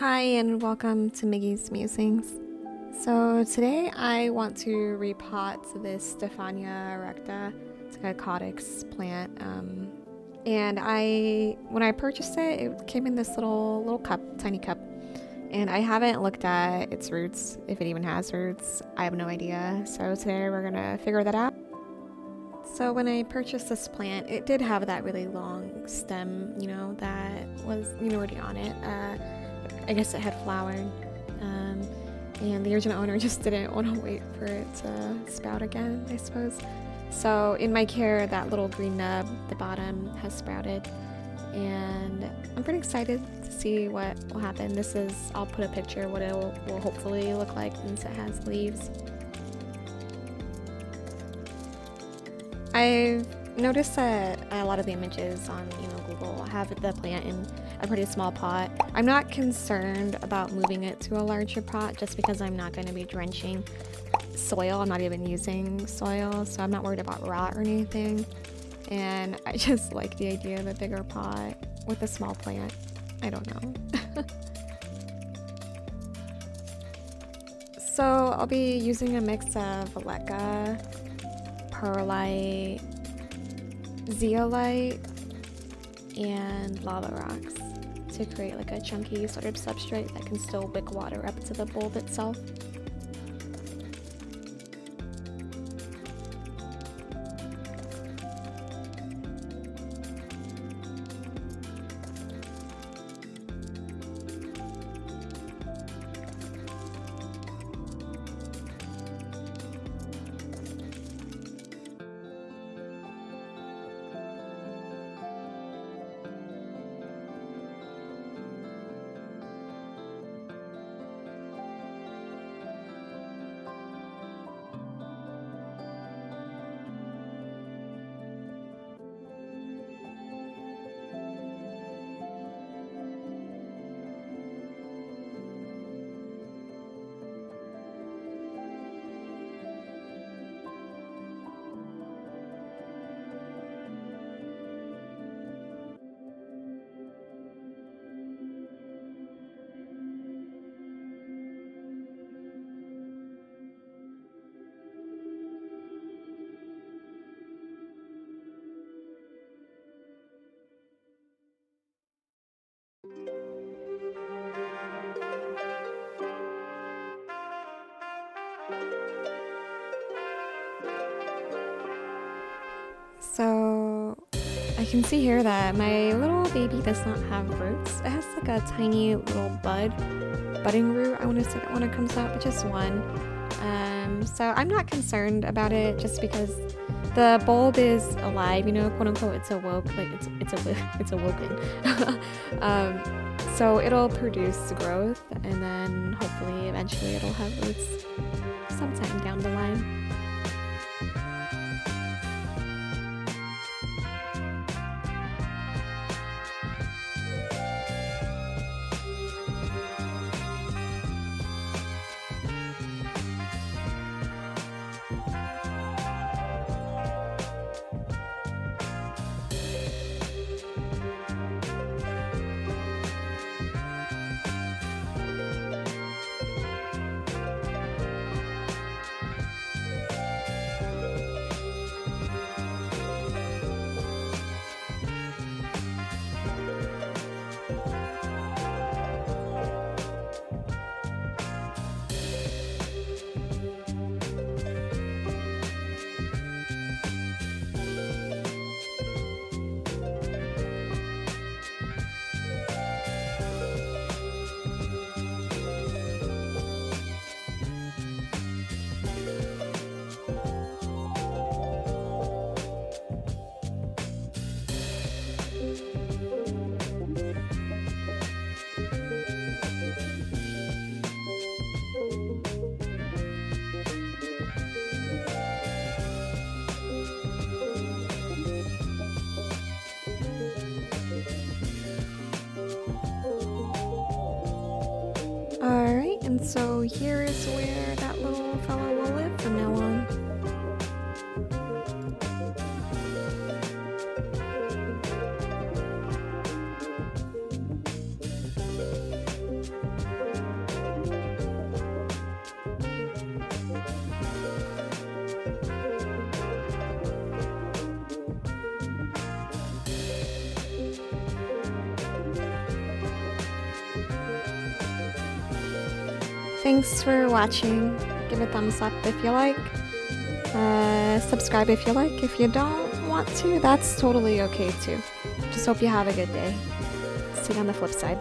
Hi and welcome to Migi's Musings. So today I want to repot this Stephania Erecta. It's like a caudex plant. And when I purchased it, it came in this little cup, tiny cup. And I haven't looked at its roots, if it even has roots. I have no idea. So today we're gonna figure that out. So when I purchased this plant, it did have that really long stem, that was, already on it. I guess it had flowered, and the original owner just didn't want to wait for it to sprout again, I suppose. So in my care, that little green nub, the bottom, has sprouted, and I'm pretty excited to see what will happen. I'll put a picture of what it will hopefully look like since it has leaves. I've noticed that a lot of the images on Google have the plant in a pretty small pot. I'm not concerned about moving it to a larger pot just because I'm not going to be drenching soil. I'm not even using soil, so I'm not worried about rot or anything. And I just like the idea of a bigger pot with a small plant. I don't know. So I'll be using a mix of leca, perlite, zeolite, and lava rocks to create like a chunky sort of substrate that can still wick water up to the bulb itself. So I can see here that my little baby does not have roots. It has like a tiny little budding root, I want to say, when it comes out, but just one. So I'm not concerned about it just because the bulb is alive, quote unquote. It's awoke, like it's awoken. So it'll produce growth, and then hopefully eventually it'll have roots sometime down the line. Alright, and so here is where that little fellow will live from now on. Thanks for watching. Give a thumbs up if you like. Subscribe if you like. If you don't want to, that's totally okay too. Just hope you have a good day. See you on the flip side.